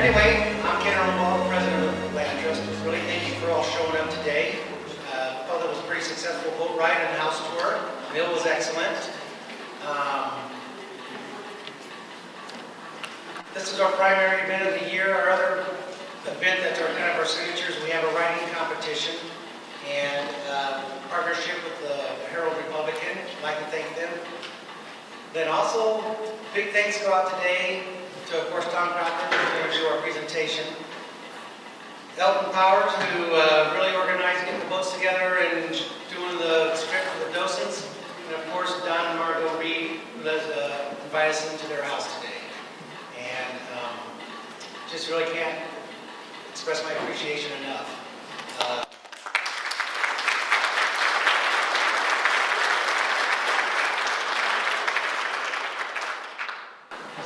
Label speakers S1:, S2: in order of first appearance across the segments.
S1: Anyway, I'm Catered, president of Land Trust. Really thank you for all showing up today. Felt it was a pretty successful boat ride and house tour. Meal was excellent. This is our primary event of the year. Our other event that's kind of our signatures, we have a writing competition and partnership with the Herald Republican. I'd like to thank them. Then also, big thanks go out today to, of course, Tom Cochran, who's going to do our presentation. Elton Powers, who really organized getting the boats together and doing the script for the docents. And of course, Don and Margot Reed, who invited us into their house today. And just really can't express my appreciation enough.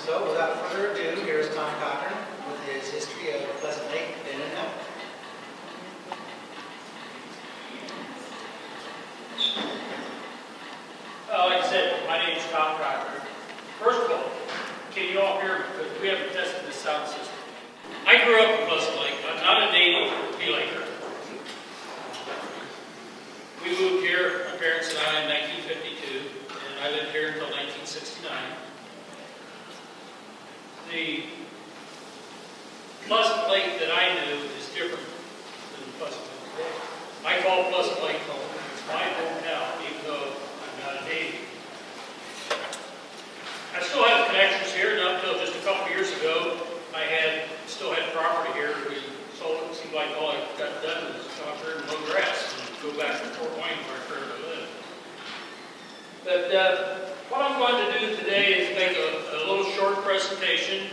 S1: So, without further ado, here's Tom Cochran with his history of Pleasant Lake, then and now.
S2: Like I said, my name is Tom Cochran. First of all, can you all hear me? Because we haven't tested this sound system. I grew up in Pleasant Lake. I'm not a native P-Laker. We moved here, my parents and I, in 1952, and I lived here until 1969. The Pleasant Lake that I knew is different than Pleasant Lake today. I call Pleasant Lake home. It's my hometown, even though I'm not a native. I still have connections here, and up until just a couple years ago, I still had property here. We sold it. It seemed like all I got done was talk here and mow grass and go back to Fort Wayne where I currently live. But what I'm going to do today is make a little short presentation.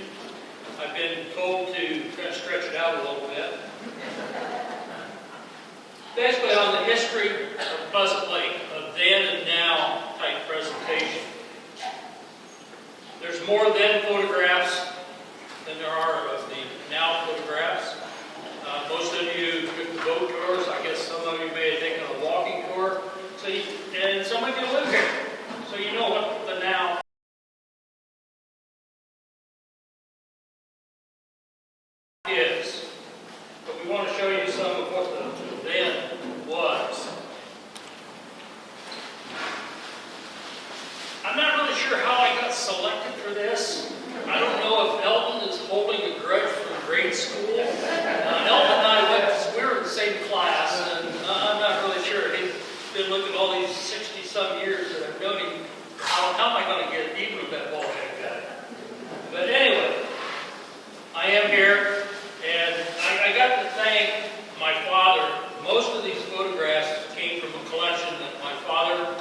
S2: I've been told to kind of stretch it out a little bit. Basically on the history of Pleasant Lake, a then and now type presentation. There's more then photographs than there are of the now photographs. Most of you took the boat tours. I guess some of you may have taken a walking tour. And some of you live here. So you know what the now is. But we want to show you some of what the then was. I'm not really sure how I got selected for this. I don't know if Elton is holding a grudge from grade school. Elton and I we were in the same class, and I'm not really sure. He's been looking at all these 60-some years that I've known him. How am I going to get even with that ball head guy? But anyway, I am here, and I got to thank my father. Most of these photographs came from a collection that my father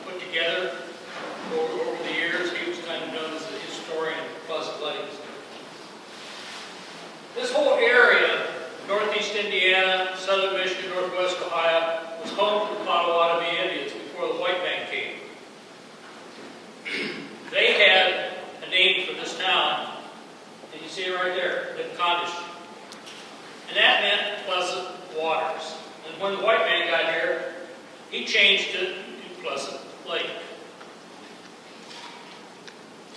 S2: put together over the years. He was kind of known as a historian of Pleasant Lake. This whole area, northeast Indiana, southern Michigan, northwest Ohio, was home to the Potawatomi Indians before the white man came. They had a name for this town, and you see it right there, Nipcondish. And that meant Pleasant Waters. And when the white man got here, he changed it to Pleasant Lake.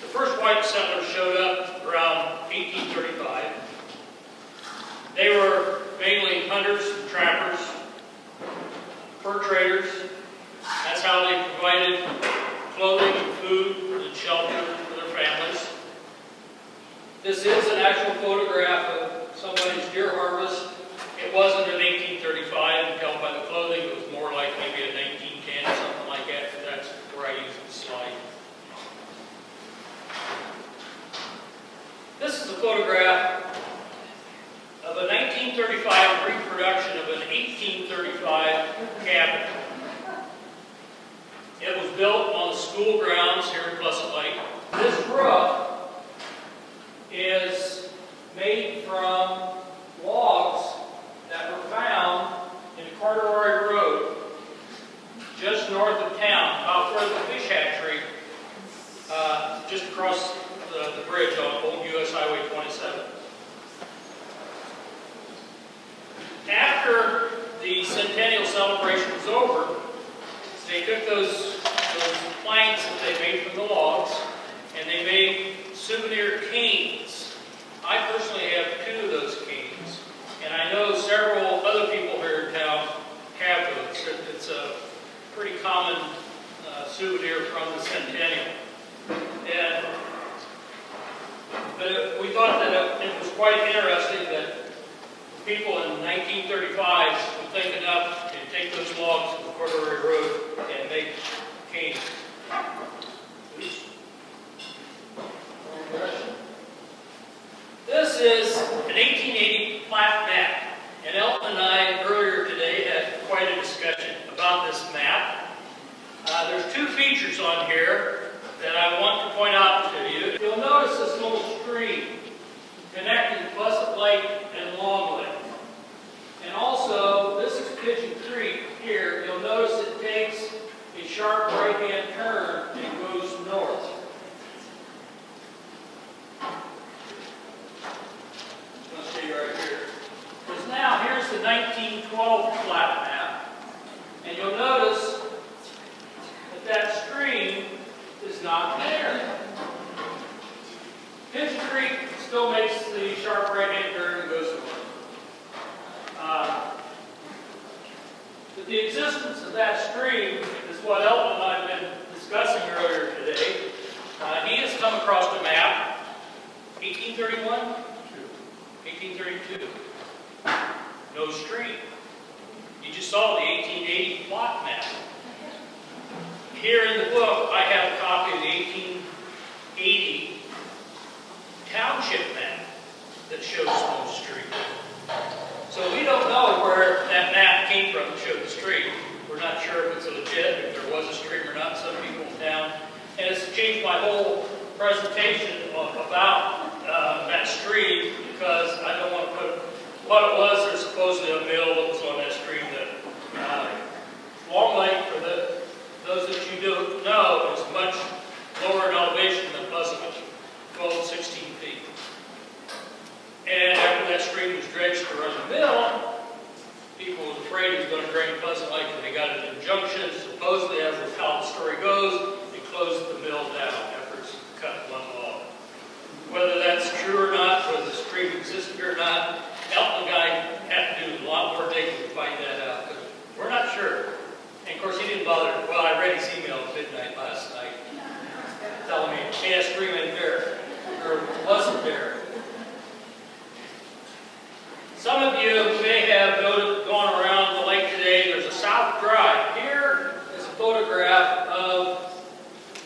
S2: The first white settlers showed up around 1835. They were mainly hunters and trappers, fur traders. That's how they provided clothing, food, and shelter for their families. This is an actual photograph of somebody's deer harvest. It wasn't in 1835, and tell by the clothing it was more like maybe a 1910 or something like that, because that's where I used the slide. This is a photograph of a 1935 reproduction of an 1835 cabin. It was built on the school grounds here in Pleasant Lake. This roof is made from logs that were found in Carteret Road, just north of town, about where the fish hatchery, just across the bridge on Old US Highway 27. After the centennial celebration was over, they took those planks that they made from the logs, and they made souvenir canes. I personally have 2 of those canes, and I know several other people here in town have those. It's a pretty common souvenir from the centennial. But we thought that it was quite interesting that people in 1935 would think enough to take those logs from the Corduroy Road and make canes. This is an 1880 plat map, and Elton and I earlier today had quite a discussion about this map. There's 2 features on here that I want to point out to you. You'll notice this little stream connecting Pleasant Lake and Long Lake. And also, this is Pigeon Creek here. You'll notice it takes a sharp right-hand turn and goes north. Let's see right here. Because now, here's the 1912 plat map. And you'll notice that stream is not there. Pigeon Creek still makes the sharp right-hand turn and goes north. But the existence of that stream is what Elton and I have been discussing earlier today. He has come across a map, 1831, 1832. No stream. You just saw the 1880 plot map. Here in the book, I have a copy of the 1880 township map that shows no stream. So we don't know where that map came from that showed the stream. We're not sure if it's legit, if there was a stream or not. Some people in town. And it's changed my whole presentation about that stream because I don't want to put what it was. There's supposedly a mill that was on that stream that Long Lake, for those that you don't know, is much lower in elevation than Pleasant Lake, 12, 16 feet. And after that stream was dredged to run the mill, people were afraid it was going to drain Pleasant Lake, and they got an injunction. Supposedly, as how the story goes, they closed the mill down after it's cut one log. Whether that's true or not, whether the stream existed or not, Elton guy had to do a lot more digging to find that out. But we're not sure. And of course, he didn't bother. Well, I read his email at midnight last night, telling me, hey, that stream ain't there, or wasn't there. Some of you may have gone around the lake today. There's a South Drive. Here is a photograph of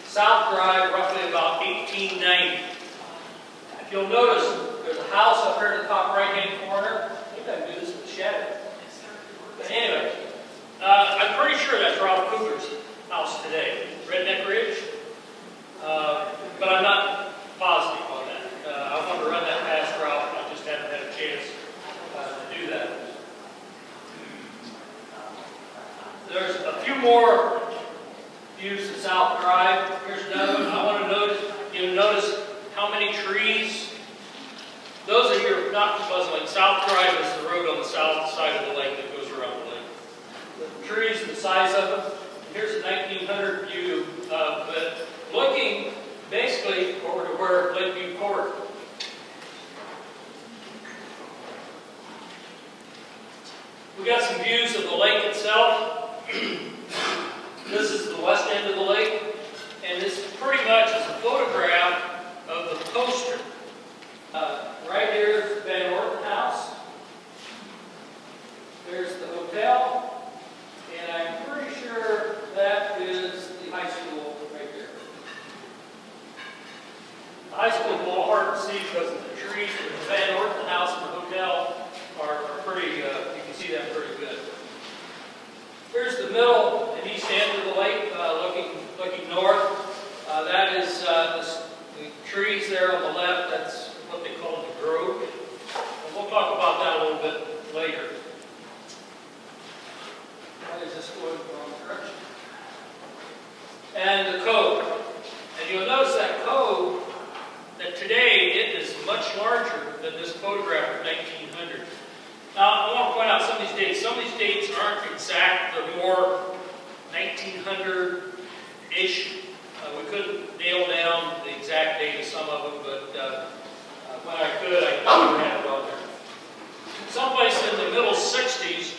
S2: South Drive, roughly about 1890. If you'll notice, there's a house up here in the top right-hand corner. I think I can do this with the shadow. But anyway, I'm pretty sure that's Ralph Cooper's house today. Redneck Ridge. But I'm not positive on that. I want to run that past Ralph. I just haven't had a chance to do that. There's a few more views of South Drive. Here's another one. I want to notice how many trees. Those of you who are not from Pleasant Lake, South Drive is the road on the south side of the lake that goes around the lake. The trees, the size of them. Here's a 1900 view of it, looking basically over to where Lakeview Court. We got some views of the lake itself. This is the west end of the lake, and this pretty much is a photograph of the poster. Right here is Van Orton House. There's the hotel, and I'm pretty sure that is the high school right there. The high school is a little hard to see because of the trees, but the Van Orton House and the hotel are pretty, you can see them pretty good. Here's the middle and east end of the lake, looking north. That is the trees there on the left. That's what they call the grove. And we'll talk about that a little bit later. Why is this going the wrong direction? And the cove. And you'll notice that cove, that today it is much larger than this photograph of 1900. Now, I want to point out some of these dates. Some of these dates aren't exact. They're more 1900-ish. We couldn't nail down the exact exact date of some of them, but when I could, I had it on there. Someplace in the middle 60s,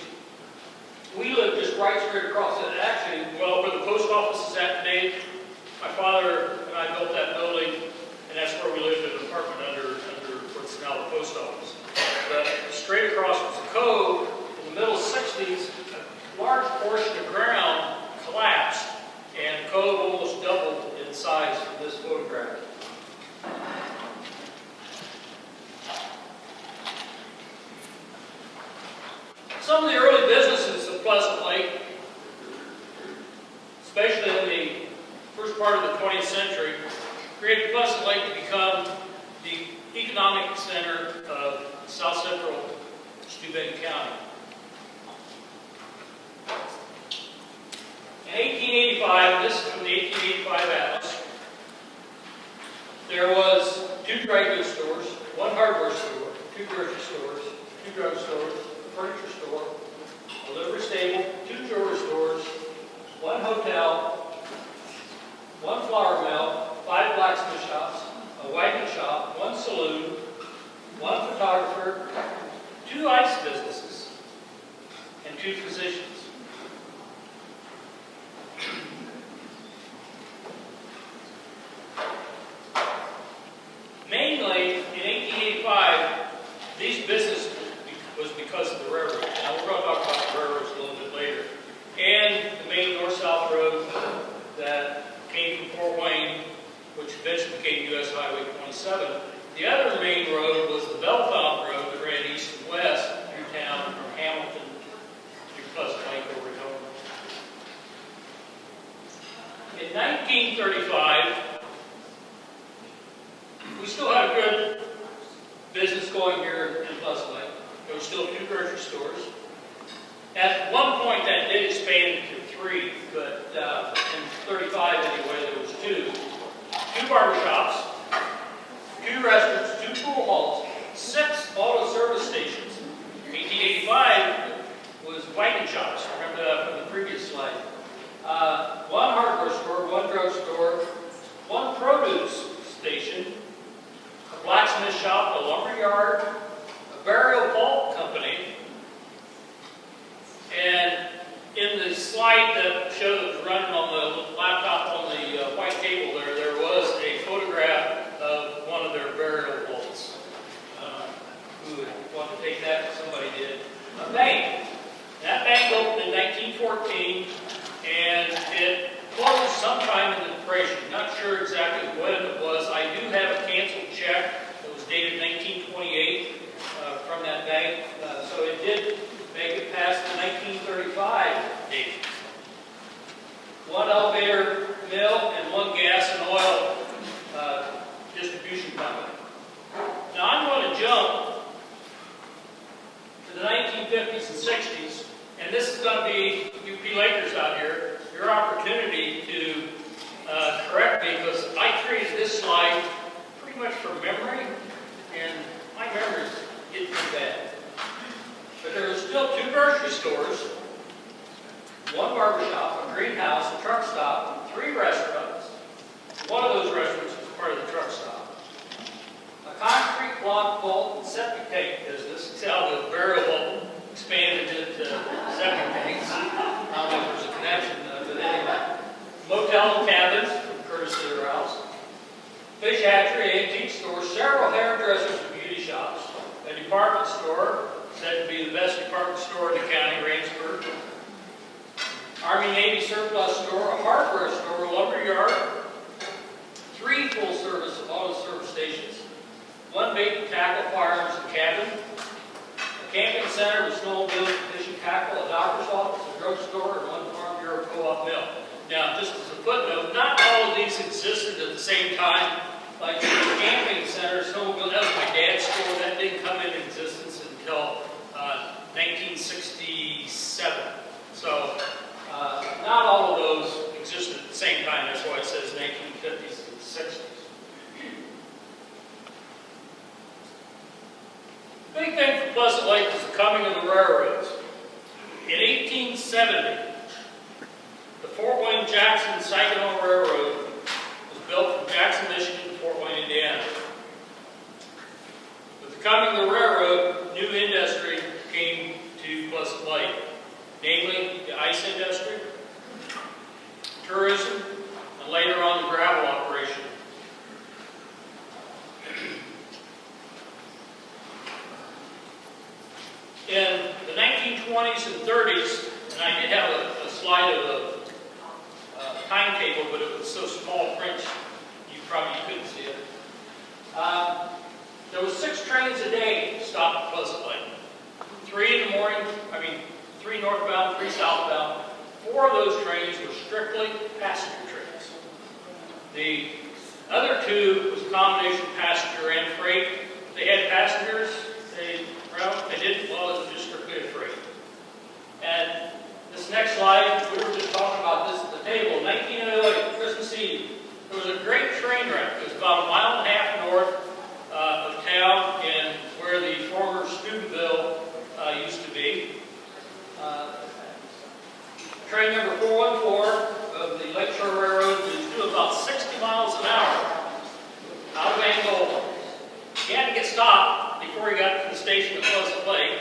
S2: we lived just right straight across it. Actually, well, where the post office is at today, my father and I built that building, and that's where we lived in an apartment under what's now the post office. But straight across was the cove. In the middle 60s, a large portion of ground collapsed, and the cove almost doubled in size from this photograph. Some of the early businesses of Pleasant Lake, especially in the first part of the 20th century, created Pleasant Lake to become the economic center of South Central Steuben County. In 1885, this is from the 1885 Atlas, there was 2 dry goods stores, 1 hardware store, 2 grocery stores, 2 drug stores, a furniture store, a livery stable, 2 jewelry stores, 1 hotel, 1 flour mill, 5 blacksmith shops, a wagon shop, 1 saloon, 1 photographer, 2 ice businesses, and 2 physicians. Mainly, in 1885, these businesses was because of the railroad. Now, we're going to talk about the railroads a little bit later. And the main north-south road that came from Fort Wayne, which eventually became U.S. Highway 27. The other main road was the Bellefonte Road that ran east and west through town from Hamilton to Pleasant Lake over to Homer. In 1935, we still had a good business going here in Pleasant Lake. There were still 2 grocery stores. At one point, that did expand to 3, but in 35 anyway, there was 2. 2 barber shops, 2 restaurants, 2 pool halls, 6 auto service stations. 1885 was wagon shops. Remember that from the previous slide. 1 hardware store, 1 drugstore, 1 produce station, a blacksmith shop, a lumber yard, a burial vault company, and in the slide that showed that was running on the laptop on the white table there was a photograph of one of their burial vaults. Who would want to take that? Somebody did. A bank. That bank opened in 1914, and it closed sometime in the Depression. Not sure exactly when it was. I do have a canceled check that was dated 1928 from that bank, so it did make it past the 1935 date. 1 elevator mill and 1 gas and oil distribution company. Now I'm going to jump to the 1950s and 60s, and this is going to be, UP Lakers out here, your opportunity to correct me, because I created this slide pretty much from memory, and my memory's getting too bad. But there were still 2 grocery stores, 1 barber shop, a greenhouse, a truck stop, 3 restaurants. One of those restaurants was part of the truck stop. A concrete block vault and septic tank business. See how the burial vault expanded into septic tanks. I don't know if there's a connection, but anyway. Motel and cabins, courtesy of their house. Fish hatchery, antique store, several hairdressers and beauty shops, a department store, said to be the best department store in the county, Rangeburg. Army-Navy surplus store, a hardware store, a lumber yard, 3 full-service auto service stations, 1 bait and tackle, firearms and cabin, a camping center with snowmobiles, fishing tackle, a doctor's office, a drugstore, and 1 farm bureau co-op mill. Now, just as a footnote, not all of these existed at the same time. Like the camping center, snowmobile, that was my dad's store. That didn't come into existence until 1967. So, not all of those existed at the same time. That's why it says 1950s and 60s. The big thing for Pleasant Lake was the coming of the railroads. In 1870, the Fort Wayne-Jackson-Saginaw Railroad was built from Jackson, Michigan to Fort becoming the railroad, new industry came to Pleasant Lake, namely the ice industry, tourism, and later on the gravel operation. In the 1920s and 30s, and I did have a slide of a timetable, but it was so small print you probably couldn't see it. There was 6 trains a day stopped at Pleasant Lake. 3 in the morning, 3 northbound, 3 southbound. 4 of those trains were strictly passenger trains. The other 2 was a combination passenger and freight. They had passengers, they didn't, well, it was just strictly a freight. And this next slide, we were just talking about this at the table. In 1908, Christmas Eve, there was a great train wreck. It was about 1.5 miles north of town and where the former Steubenville used to be. Train number 414 of the Lakeshore Railroad was doing about 60 miles an hour out of Angola. He had to get stopped before he got to the station at Pleasant Lake,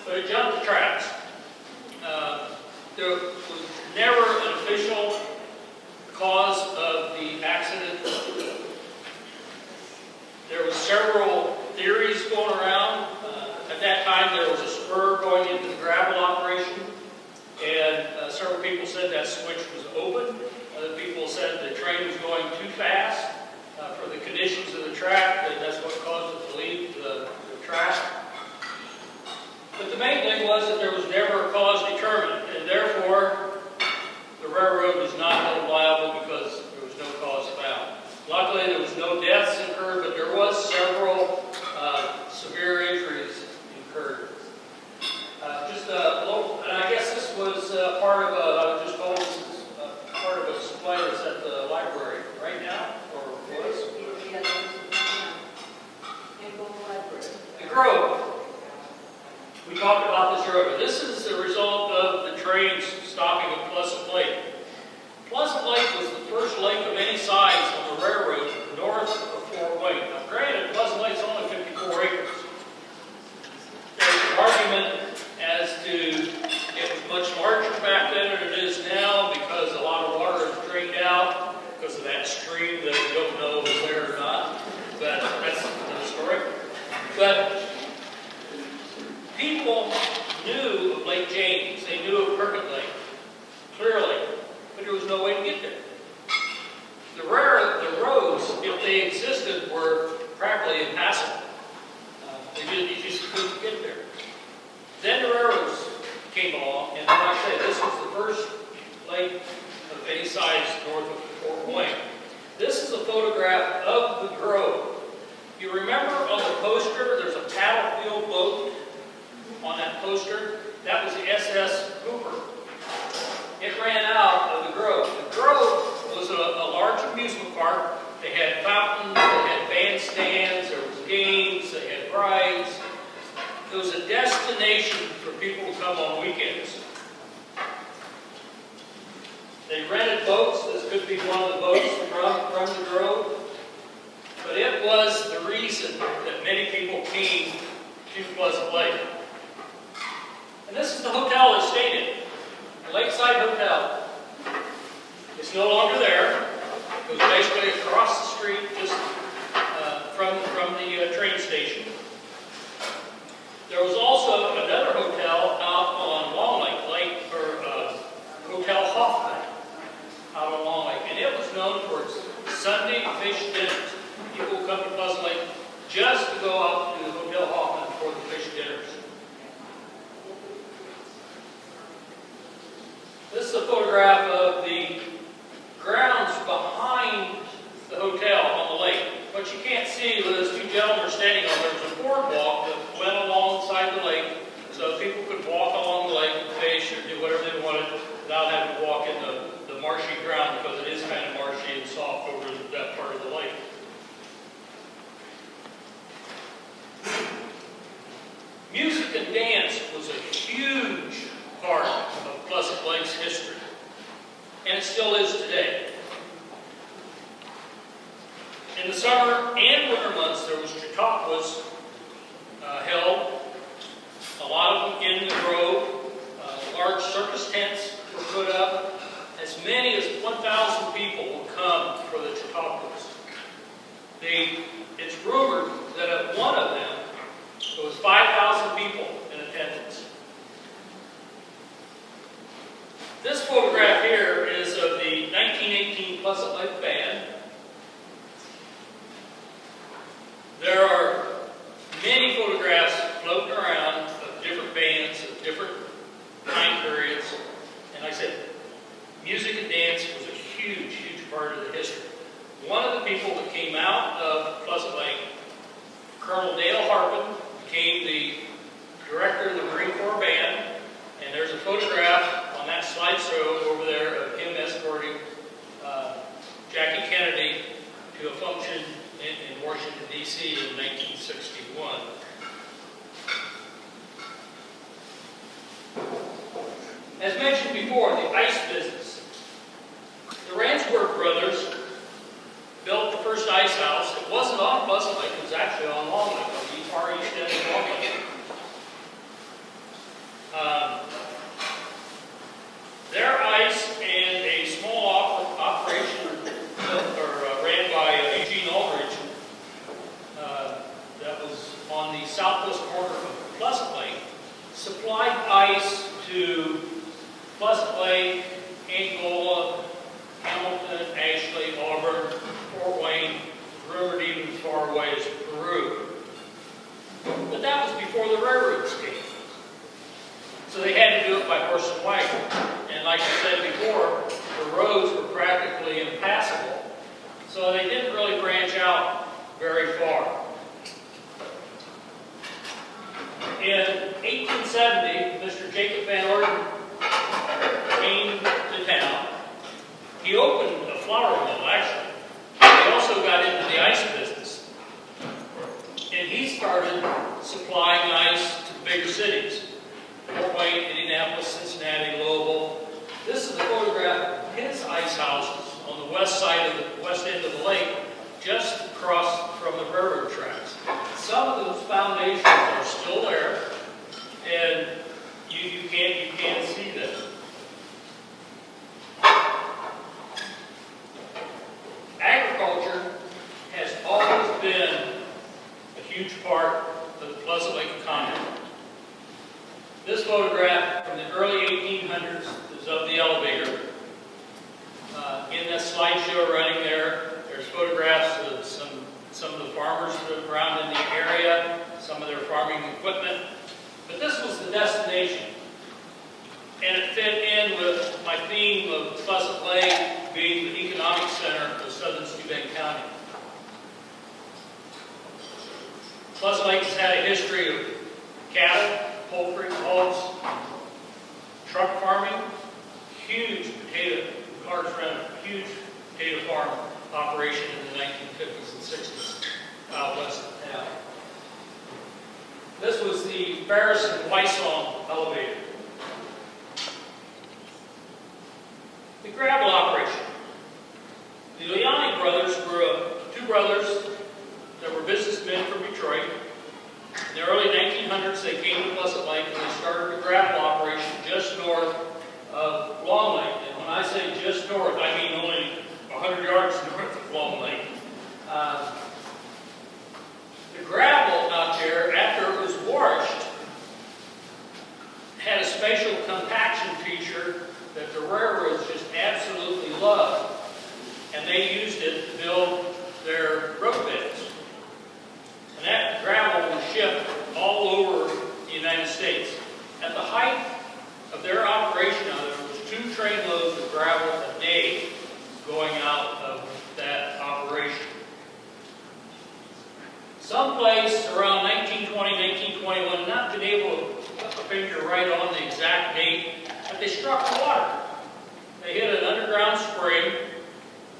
S2: but it jumped the tracks. There was never an official cause of the accident. There were several theories going around. At that time, there was a spur going into the gravel operation, and several people said that switch was open. Other people said the train was going too fast for the conditions of the track, and that's what caused it to leave the track. But the main thing was that there was never a cause determined, and therefore the railroad was not held liable because there was no cause found. Luckily, there was no deaths incurred, but there was several severe injuries incurred. Just a little, and I guess this was part of I was just told this is part of a display that's at the library right now, or was? The Grove. We talked about this earlier. This is the result of the trains stopping at Pleasant Lake. Pleasant Lake was the first lake of any size on the railroad north of Fort Wayne. Now, granted, Pleasant Lake's only 54 acres. There's an argument as to it was much larger back then than it is now because a lot of water is drained out because of that stream that we don't know is there or not. But that's another story. But people knew of Lake James. They knew of Crooked Lake, clearly, but there was no way to get there. The roads, if they existed, were practically impassable. You just couldn't get there. Then the railroads came along, and like I said, this was the first lake of any size north of Fort Wayne. This is a photograph of the Grove. You remember on the poster, there's a paddle-wheel boat on that poster. That was the SS Hooper. It ran out of the Grove. The Grove was a large amusement park. They had fountains, they had bandstands, there was games, they had rides. It was a destination for people to come on weekends. They rented boats. This could be one of the boats from the Grove. But it was the reason that many people came to Pleasant Lake. And this is the hotel they stayed in, the Lakeside Hotel. It's no longer there. It was basically across the street, just from the train station. There was also another hotel out on Long Lake, Hotel Hoffman, out on Long Lake, and it was known for its Sunday fish dinners. People would come to Pleasant Lake just to go out to Hotel Hoffman for the fish dinners. This is a photograph of the grounds behind the hotel on the lake. What you can't see, those 2 gentlemen are standing on, there was a boardwalk that went alongside the lake so people could walk along the lake and fish or do whatever they wanted without having to walk in the marshy ground because it is kind of marshy and soft over that part of the lake. Music and dance was a huge part of Pleasant Lake's history, and it still is today. In the summer and winter months, there was Chautauquas held, a lot of them in the grove. Large circus tents were put up. As many as 1,000 people will come for the Chautauquas. It's rumored that at one of them, there was 5,000 people in attendance. This photograph here is of the 1918 Pleasant Lake Band. There are many photographs floating around of different bands, of different time periods. And like I said, music and dance was a huge, huge part of the history. One of the people that came out of Pleasant Lake, Colonel Dale Harpin, became the director of the Marine Corps Band. And there's a photograph on that slideshow over there of him escorting Jackie Kennedy to a function in Washington, D.C. in 1961. As mentioned before, the ice business. The Ransburg brothers built the first ice house. It wasn't on Pleasant Lake, it was actually on Long Lake, on the far east end of Long Lake. Their ice and a small operation ran by Eugene Aldridge that was on the southwest corner of Pleasant Lake, supplied ice to Pleasant Lake, Angola, Hamilton, Ashley, Auburn, Fort Wayne, rumored even as far away as Peru. But that was before the railroads came. So they had to do it by horse and wagon. And like I said before, the roads were practically impassable. So they didn't really branch out very far. In 1870, Mr. Jacob Van Orden came to town. He opened a flour mill, actually. He also got into the ice business. And he started supplying ice to bigger cities. Fort Wayne, Indianapolis, Cincinnati, Louisville. This is a photograph of his ice houses on the west side of the west end of the lake, just across from the railroad tracks. Some of those foundations are still there, and you can't see them. Agriculture has always been a huge part of the Pleasant Lake economy. This photograph from the early 1800s is of the elevator. In that slideshow running there, there's photographs of some of the farmers that are around in the area, some of their farming equipment. But this was the destination. And it fit in with my theme of Pleasant Lake being the economic center of southern Steuben County. Pleasant Lake has had a history of cattle, poultry, hogs, truck farming, huge potato farm operation in the 1950s and 60s out west of town. This was the Ferris and Wysong elevator. The gravel operation. The Leone brothers were two brothers that were businessmen from Detroit. In the early 1900s, they came to Pleasant Lake and they started a gravel operation just north of Long Lake. And when I say just north, I mean only 100 yards north of Long Lake. The gravel out there, after it was washed, had a special compaction feature that the railroads just absolutely loved. And they used it to build their road beds. And that gravel was shipped all over the United States. At the height of their operation, there was 2 trainloads of gravel a day going out of that operation. Someplace around 1920, 1921, not been able to put the finger right on the exact date, but they struck the water. They hit an underground spring,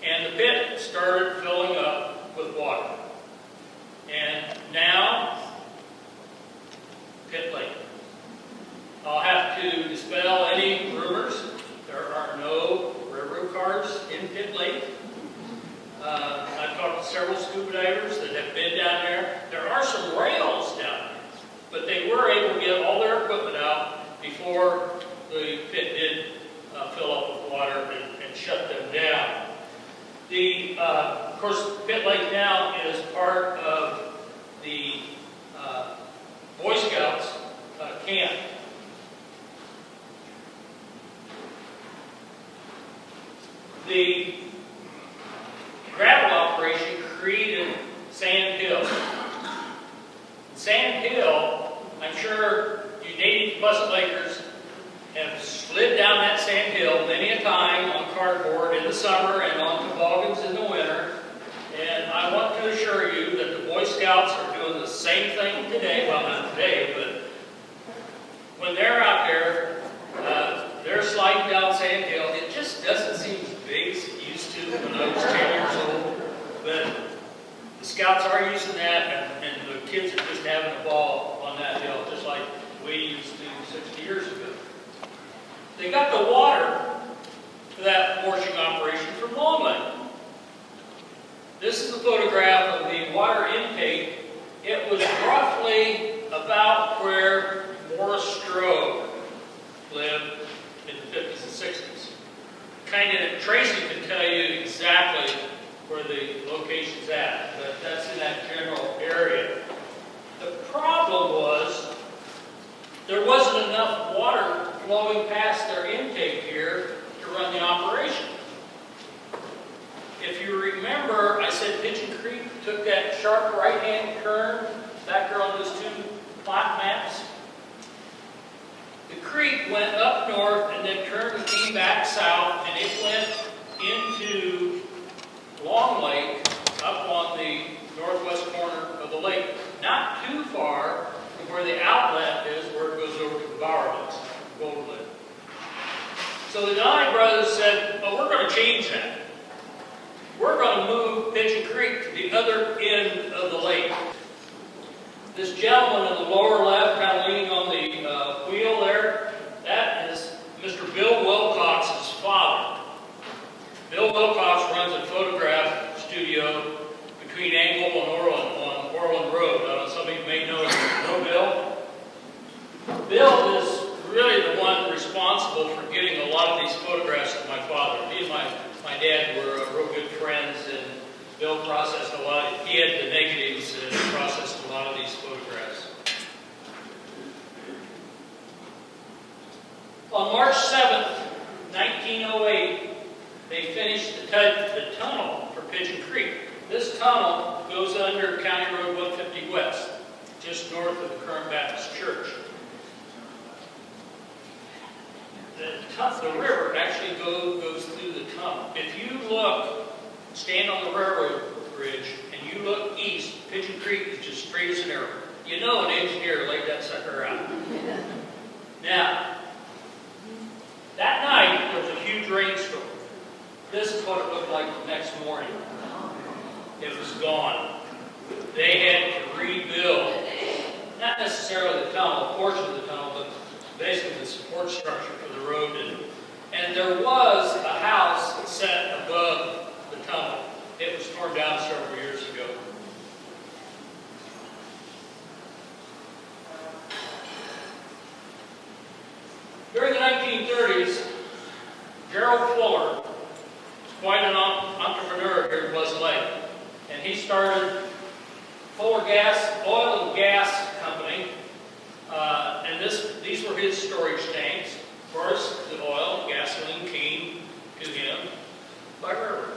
S2: and the pit started filling up with water. And now, Pit Lake. I'll have to dispel any rumors. There are no railroad cars in Pit Lake. I've talked to several scuba divers that have been down there. There are some rails down there. were able to get all their equipment out before the pit did fill up with water and shut them down. Of course, Pit Lake now is part of the Boy Scouts camp. The gravel operation created Sand Hill. Sand Hill, I'm sure you native Pleasant Lakers have slid down that sand hill many a time on cardboard in the summer and on toboggans in the winter. And I want to assure you that the Boy Scouts are doing the same thing today. Well, not today, but when they're out there, they're sliding down Sand Hill. It just doesn't seem as big as it used to when I was 10 years old. But the Scouts are using that, and the kids are just having a ball on that hill, just like we used to 60 years ago. They got the water for that washing operation from Longland. This is a photograph of the water intake. It was roughly about where Morris Strode lived in the 50s and 60s. Tracy can tell you exactly where the location's at, but that's in that general area. The problem was there wasn't enough water flowing past their intake here to run the operation. If you remember, I said Pigeon Creek took that sharp right-hand turn back there on those two plot maps. The creek went up north and then turned and came back south, and it went into Long Lake up on the northwest corner of the lake. Not too far from where the outlet is, where it goes over to the Bowerlands, Golden Lake. So the Donnie brothers said, well, we're going to change that. We're going to move Pigeon Creek to the other end of the lake. This gentleman in the lower left, kind of leaning on the wheel there, that is Mr. Bill Wilcox's father. Bill Wilcox runs a photograph studio between Angle and Orland on Orland Road. I don't know, some of you may know Bill. Bill is really the one responsible for getting a lot of these photographs to my father. He and my dad were real good friends, and Bill processed a lot. He had the negatives and processed a lot of these photographs. On March 7th, 1908, they finished the tunnel for Pigeon Creek. This tunnel goes under County Road 150 West, just north of the current Baptist Church. The river actually goes through the tunnel. If you stand on the railroad bridge, and you look east, Pigeon Creek is just straight as an arrow. You know an engineer laid that sucker out. Now, that night, there was a huge rainstorm. This is what it looked like the next morning. It was gone. They had to rebuild, not necessarily the tunnel, a portion of the tunnel, but basically the support structure for the road. And there was a house set above the tunnel. It was torn down several years ago. During the 1930s, Gerald Fuller was quite an entrepreneur here in Pleasant Lake, and he started Fuller Oil and Gas Company, and these were his storage tanks. Of course, the oil and gasoline came to him by river.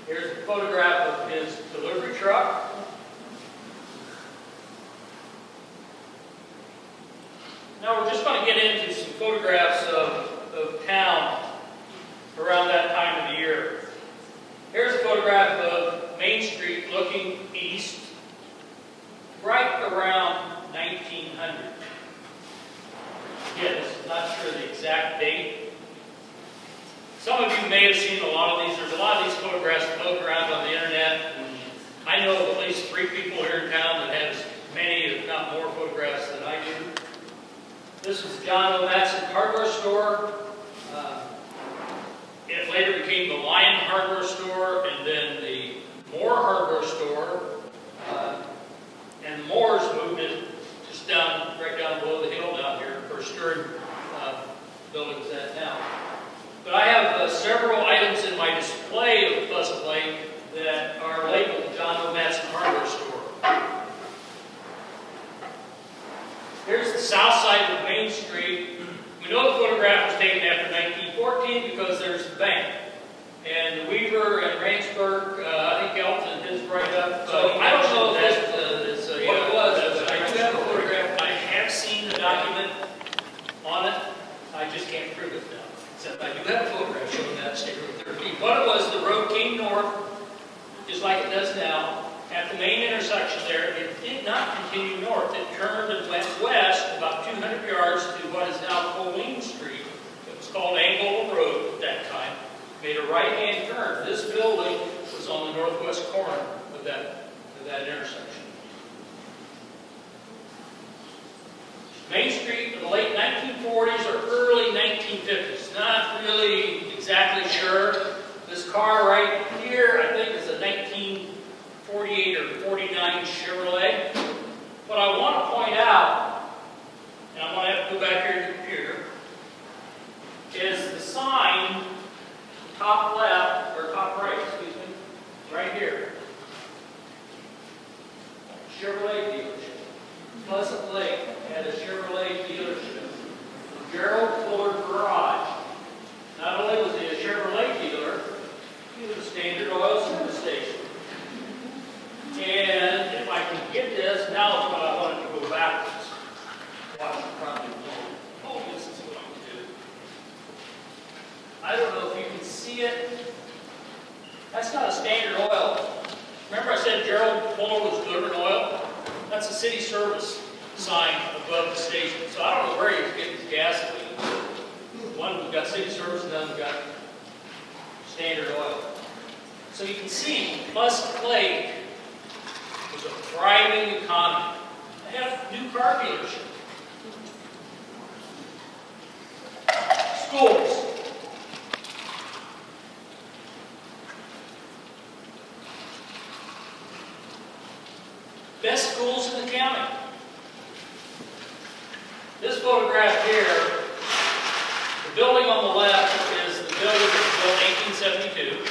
S2: Here's a photograph of his delivery truck. Now we're just going to get into some photographs of town around that time of the year. Here's a photograph of Main Street looking east, right around 1900. Again, not sure the exact date. Some of you may have seen a lot of these. There's a lot of these photographs floating around on the internet. And I know of at least 3 people here in town that have as many, if not more, photographs than I do. This is John O. Matson Hardware Store. It later became the Lion Hardware Store and then the Moore Hardware Store. is down, right down below the hill down here, where Stern building's at now. But I have several items in my display of Pleasant Lake that are labeled John O. Madsen Hardware Store. Here's the south side of Main Street. We know the photograph was taken after 1914 because there's the bank. And Weaver and Rangeburg, I think Elton, his write-up. I don't know if that is what it was. I do have a photograph. I have seen the document on it. I just can't prove it now. Except I do have a photograph showing that State Road 13. What it was, the road came north, just like it does now. At the main intersection there, it did not continue north. It turned and went west about 200 yards to what is now Colleen Street. It was called Angola Road at that time. Made a right-hand turn. This building was on the northwest corner of that intersection. Main Street in the late 1940s or early 1950s. Not really exactly sure. This car right here, I think, is a 1948 or 49 Chevrolet. What I want to point out, and I'm going to have to go back here to the computer, is the sign, top left, or top right, excuse me, right here. Chevrolet dealership. Pleasant Lake had a Chevrolet dealership. Gerald Fuller Garage. Not only was he a Chevrolet dealer, he was a Standard Oil service station. And if I can get this, now is what I wanted to go backwards. Watch it probably won't. Oh, this is what I'm going to do. I don't know if you can see it. That's not a Standard Oil. Remember I said Gerald Fuller was delivering oil? That's a city service sign above the station. So I don't know where he's getting his gasoline. One we've got city service, and then we've got Standard Oil. So you can see Pleasant Lake was a thriving economy. They had a new car dealership. Schools. Best schools in the county. This photograph here, the building on the left is the building that was built in 1872.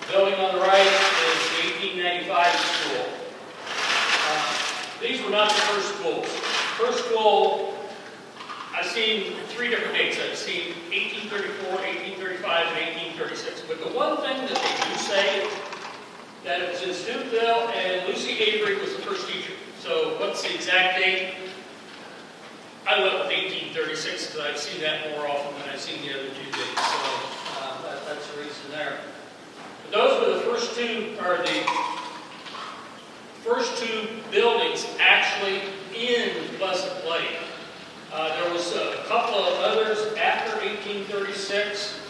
S2: The building on the right is the 1895 school. These were not the first schools. First school, I've seen three different dates. I've seen 1834, 1835, and 1836. But the one thing that they do say that it was in Steubenville, and Lucy Avery was the first teacher. So what's the exact date? I went with 1836 because I've seen that more often than I've seen the other two dates. So that's the reason there. But those were the first two, or the first two buildings actually in Pleasant Lake. There was a couple of others after 1836.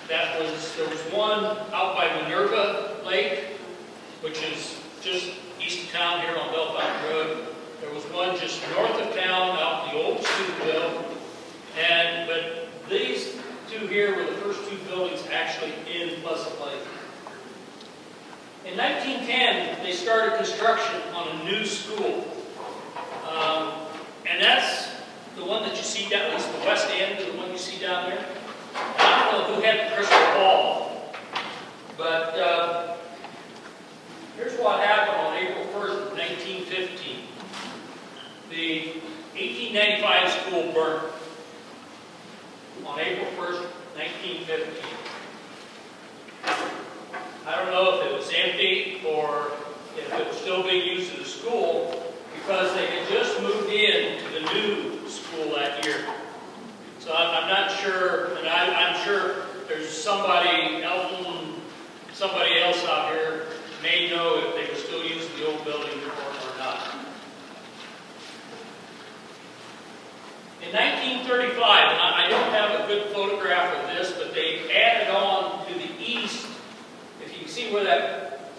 S2: There was one out by Minerva Lake, which is just east of town here on Bell Fountain Road. There was one just north of town out in the old Steubenville. But these two here were the first two buildings actually in Pleasant Lake. In 1910, they started construction on a new school. And that's the one that you see down, at least the west end, the one you see down there. And I don't know who had the crystal ball, but here's what happened on April 1st, 1915. The 1895 school burned on April 1st, 1915. I don't know if it was empty or if it was still being used as a school because they had just moved in to the new school that year. So I'm not sure, and I'm sure there's somebody else out here may know if they were still using the old building or not. In 1935, and I don't have a good photograph of this, but they added on to the east, if you can see where that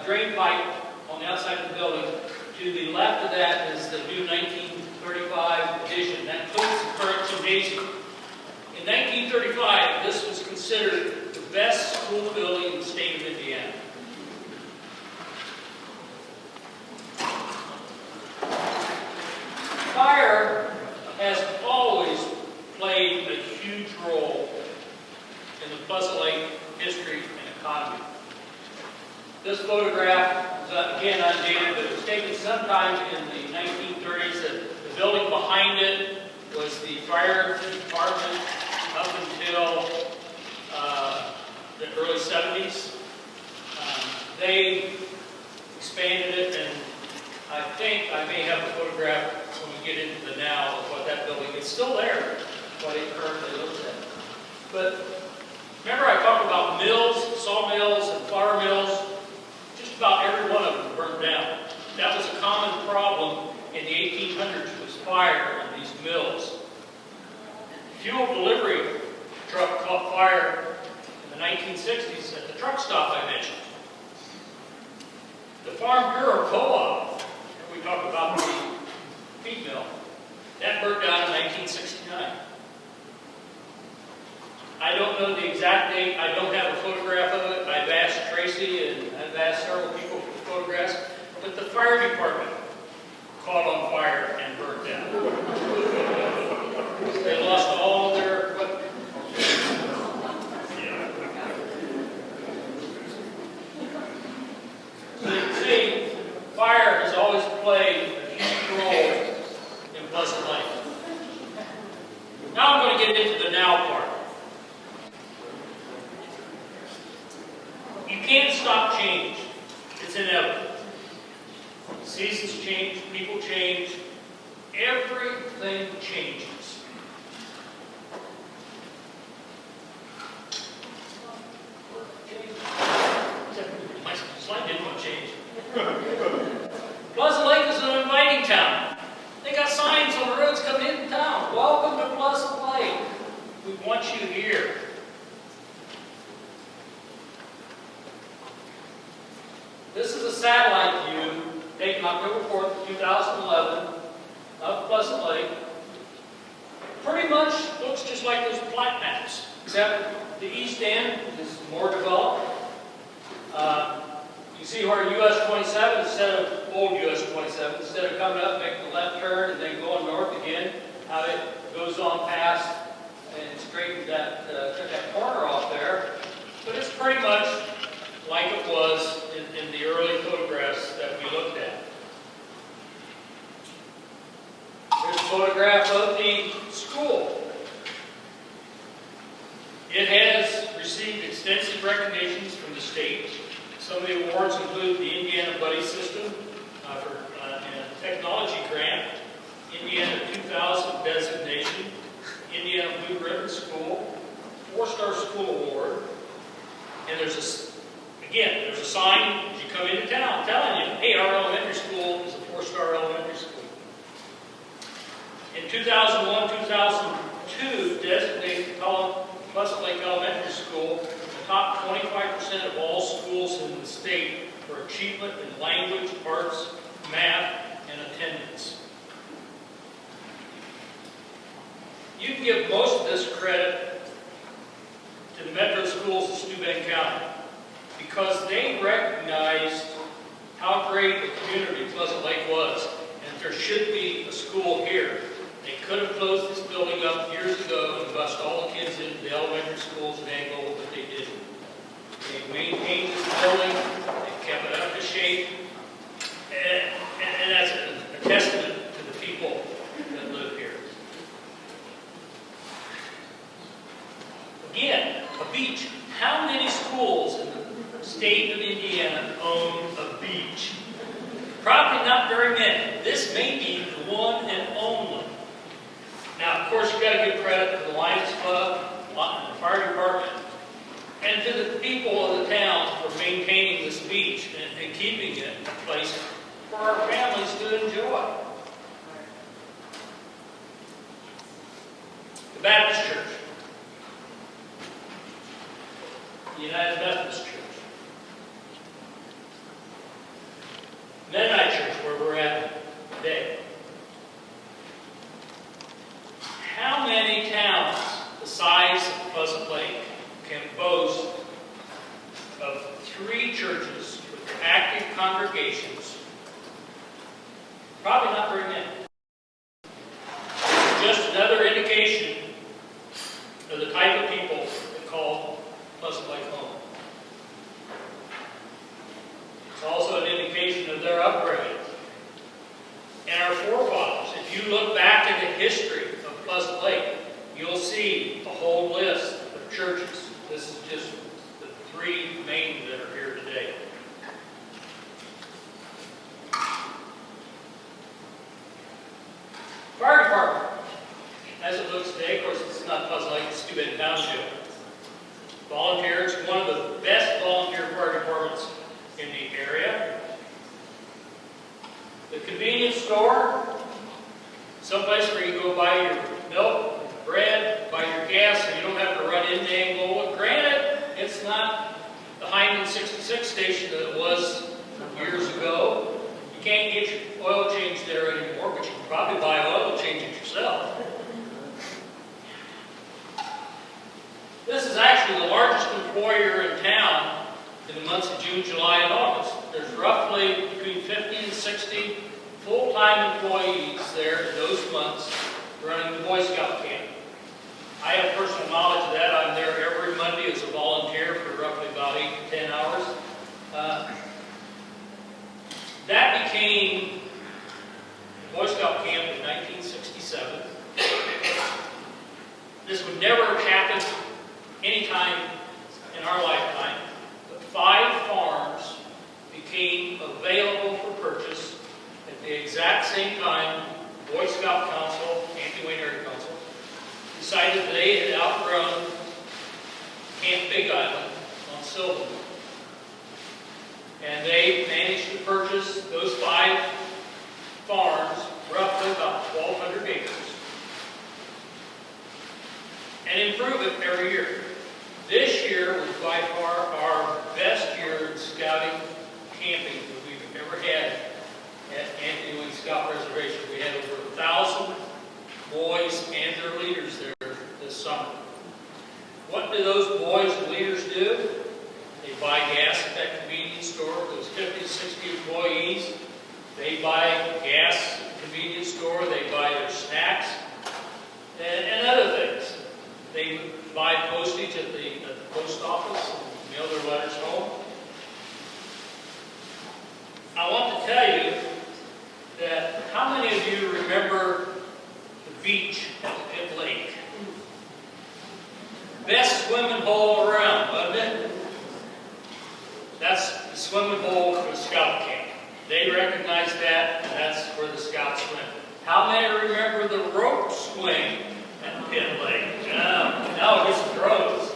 S2: drain pipe on the outside of the building, to the left of that is the new 1935 addition. That includes the current gymnasium. In 1935, this was considered the best school building in the state of Indiana. played a huge role in the Pleasant Lake history and economy. This photograph is again undated, but it was taken sometime in the 1930s. The building behind it was the fire department up until the early 70s. They expanded it, and I think I may have a photograph when we get into the now of what that building is. Still there, what it currently looks at. But remember I talked about mills, sawmills, and flour mills? Just about every one of them burned down. That was a common problem in the 1800s, was fire in these mills. Fuel delivery truck caught fire in the 1960s at the truck stop I mentioned. The Farm Bureau Co-op, we talked about the feed mill, that burnt down in 1969. I don't know the exact date. I don't have a photograph of it. I've asked Tracy and I've asked several people for photographs, but the fire department caught on fire and burnt down. They lost all their equipment. So you can see, fire has always played a huge role in Pleasant Lake. Now I'm going to get into the now part. You can't stop change. It's inevitable. Seasons change, people change, everything changes. My slide didn't want to change. Pleasant Lake is an inviting town. They got signs on the roads coming into town. Welcome to Pleasant Lake. We want you here. This is a satellite view taken October 4th, 2011 of Pleasant Lake. Pretty much looks just like those plat maps, except the east end is more developed. You see where US 27, instead of old US 27, instead of coming up, making the left turn, and then going north again, how it goes on past and straightened that, took that corner off there. But it's pretty much like it was in the early photographs that we looked at. Here's a photograph of the school. It has received extensive recognitions from the state. Some of the awards include the Indiana Buddy System for a technology grant, Indiana 2000 designation, Indiana Blue Ribbon School, 4-star school award, and there's a sign as you come into town telling you, hey, our elementary school is a 4-star elementary school. In 2001, 2002, designated Pleasant Lake Elementary School the top 25% of all schools in the state for achievement in language, arts, math, and attendance. You can give most of this credit to the metro schools of Steuben County, because they recognized how great a community Pleasant Lake was, and there should be a school here. They could have closed this building up years ago and bused all the kids into the elementary schools in Angola, but they didn't. They maintained this building, they kept it up to shape, and that's a testament to the people that live here. Again, a beach. How many schools in the state of Indiana own a beach? Probably not very many. This may be the one and only. Now, of course, you've got to give credit to the Lions Club, the fire department, and to the people of the town for maintaining this beach and keeping it a place for our families to enjoy. The Baptist Church, the United Methodist Church, Mennonite Church, where we're at today. How many towns the size of Pleasant Lake can boast of 3 churches with active congregations? Probably not very many. Just another indication to the type of people that call Pleasant Lake home. It's also an indication of their upbringing. And our forefathers, if you look back in the history of Pleasant Lake, you'll see a whole list of churches. This is just the 3 main that are here today. Fire department. As it looks today, of course, it's not Pleasant Lake, it's Steuben Township. Volunteers, one of the best volunteer fire departments in the area. The convenience store, someplace where you go buy your milk, bread, buy your gas, and you don't have to run into Angola. Granted, it's not the Hyman 66 station that it was years ago. You can't get your oil change there anymore, but you can probably buy oil and change it yourself. This is actually the largest employer in town in the months of June, July, and August. There's roughly between 50 and 60 full-time employees there in those months running the Boy Scout camp. I have personal knowledge of that. I'm there every Monday as a volunteer for roughly about 8 to 10 hours. That became the Boy Scout camp in 1967. This would never have happened any time in our lifetime, but 5 farms became available for purchase at the exact same time. Boy Scout Council, Anti-Wayne Area Council, decided that they had outgrown Camp Big Island on Sylvan. And they managed to purchase those 5 farms, roughly about 1,200 acres, and improve it every year. This year was by far our best year in scouting camping that we've ever had at Anthony Scout Reservation. We had over 1,000 boys and their leaders there this summer. What do those boys and leaders do? They buy gas at that convenience store. Those 50 to 60 employees, they buy gas at the convenience store. They buy their snacks and other things. They buy postage at the post office and mail their letters home. I want to tell you that how many of you remember the beach at Pitt Lake? Best swimming hole around, wasn't it? That's the swimming hole for the scout camp. They recognize that, and that's where the scouts swim. How many remember the rope swing at Pitt Lake? Now it gets drones.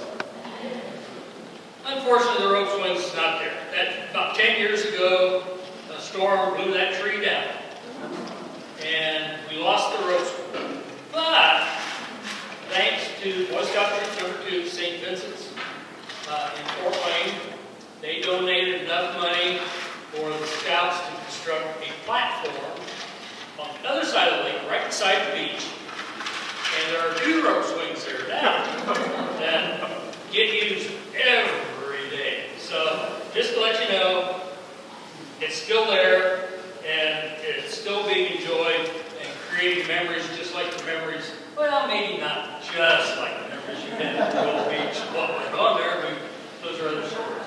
S2: Unfortunately, the rope swing is not there. About 10 years ago, a storm blew that tree down, and we lost the rope swing. But thanks to Boy Scout Troop Number 2, St. Vincent's in Fort Wayne, they donated enough money for the scouts to construct a platform on the other side of the lake, right beside the beach. And there are 2 rope swings there now that get used every day. So just to let you know, it's still there and it's still being enjoyed and creating memories just like the memories, well, maybe not just like the memories you had at the old beach. What went on there, those are other stories.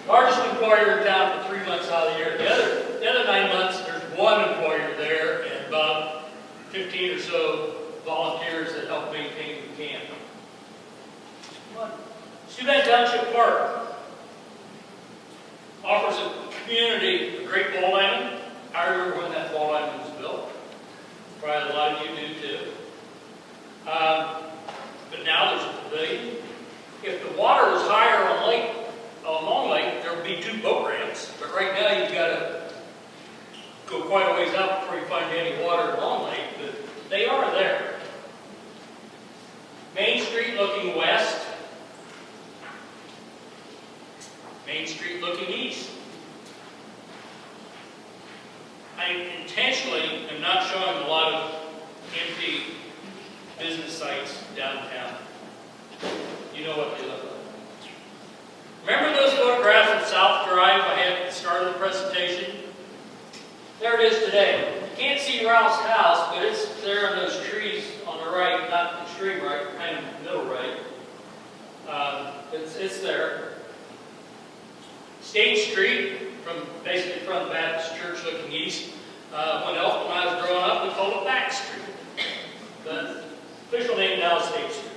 S2: Largest employer in town for 3 months out of the year. The other 9 months, there's 1 employer there and about 15 or so volunteers that help maintain the camp. Steuben Township Park offers a community a great ball diamond. I remember when that ball diamond was built. Probably a lot of you do too. But now there's a pavilion. If the water was higher on Long Lake, there would be 2 boat ramps. But right now you've got to go quite a ways out before you find any water in Long Lake. But they are there. Main Street looking west. Main Street looking east. I intentionally am not showing a lot of empty business sites downtown. You know what they look like. Remember those photographs of South Drive I had at the start of the presentation? There it is today. You can't see Ralph's house, but it's there in those trees on the right, not the extreme right, kind of sits there. State Street, basically from the Baptist Church looking east. When Elf and I was growing up, we called it Back Street. The official name now is State Street.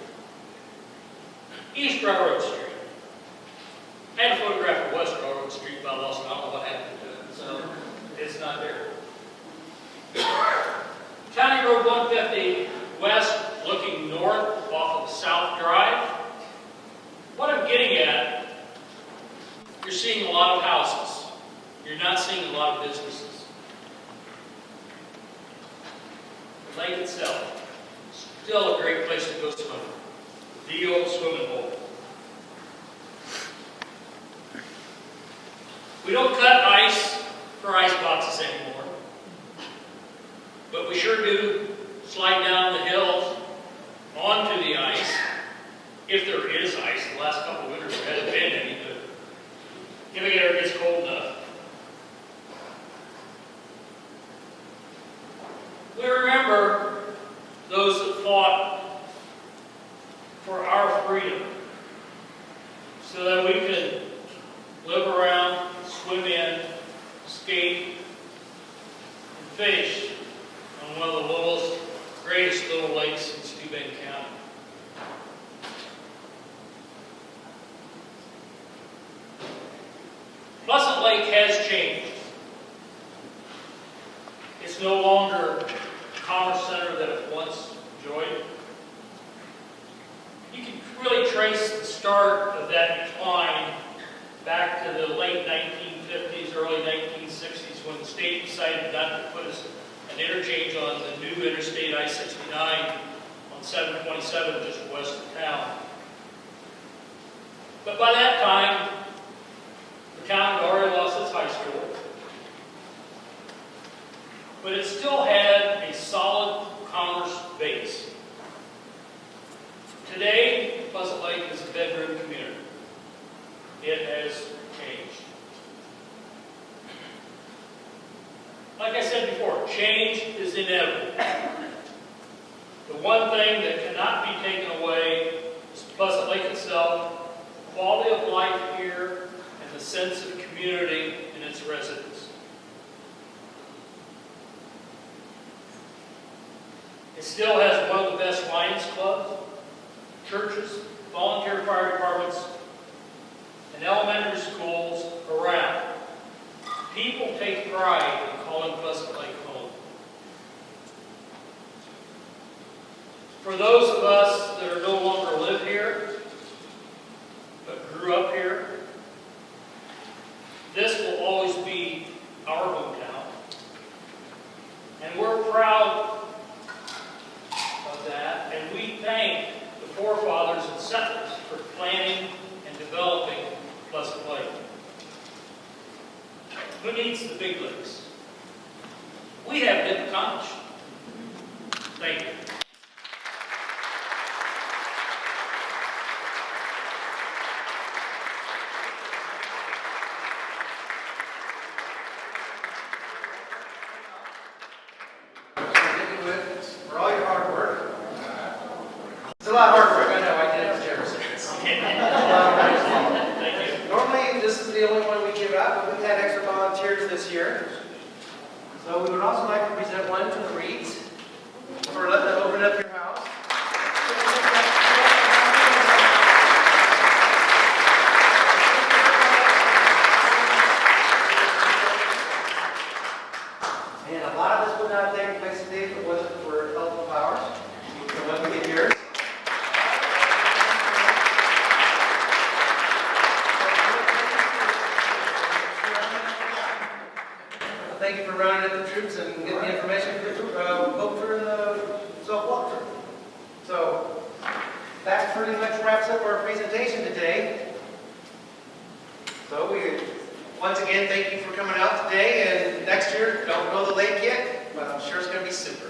S2: East Railroad Street. I had a photograph of West Railroad Street, but I lost it. I don't know what happened to it, so it's not there. County Road 150 west, looking north off of South Drive. What I'm getting at, you're seeing a lot of houses. You're not seeing a lot of businesses. The lake itself, still a great place to go swimming. The old swimming hole. We don't cut ice for ice boxes anymore, but we sure do slide down the hills onto the ice, if there is ice. The last couple of winters there hasn't been any, but if it ever gets cold enough. We remember those that fought for our freedom so that we could live around, swim in, skate, and fish on one of the greatest little lakes in Steuben County. Pleasant Lake has changed. It's no longer the commerce center that it once enjoyed. You can really trace the start of that decline back to the late 1950s, early 1960s, when the state decided not to put an interchange on the new Interstate I-69 on 727 just west of town. But by that time, the town had already lost its high school. But it still had a solid commerce base. Today, Pleasant Lake is a bedroom community. It has changed. Like I said before, change is inevitable. The one thing that cannot be taken away is Pleasant Lake itself, the quality of life here, and the sense of community in its residents. It still has one of the best Lions clubs, churches, volunteer fire departments, and elementary schools around. People take pride in calling Pleasant Lake home. For those of us that are no longer live here, but grew up here, this will always be our hometown. And we're proud of that, and we thank the forefathers and settlers for planning and developing Pleasant Lake. Who needs the big lakes? We have been accomplished. Thank you.
S1: For all your hard work. It's a lot of hard work, I know, I did it for Jefferson.
S2: Thank you.
S1: Normally, this is the only one we give out, but we've had extra volunteers this year. So we would also like to present one to the Reeds for letting them open up your house. And a lot of this would not take place today if it wasn't for helpful powers. So let me get yours. Thank you for rounding up the troops and getting the information for the vote for the self-walkthrough. So that pretty much wraps up our presentation today. So we once again thank you for coming out today, and next year don't know the lake yet, but I'm sure it's going to be super.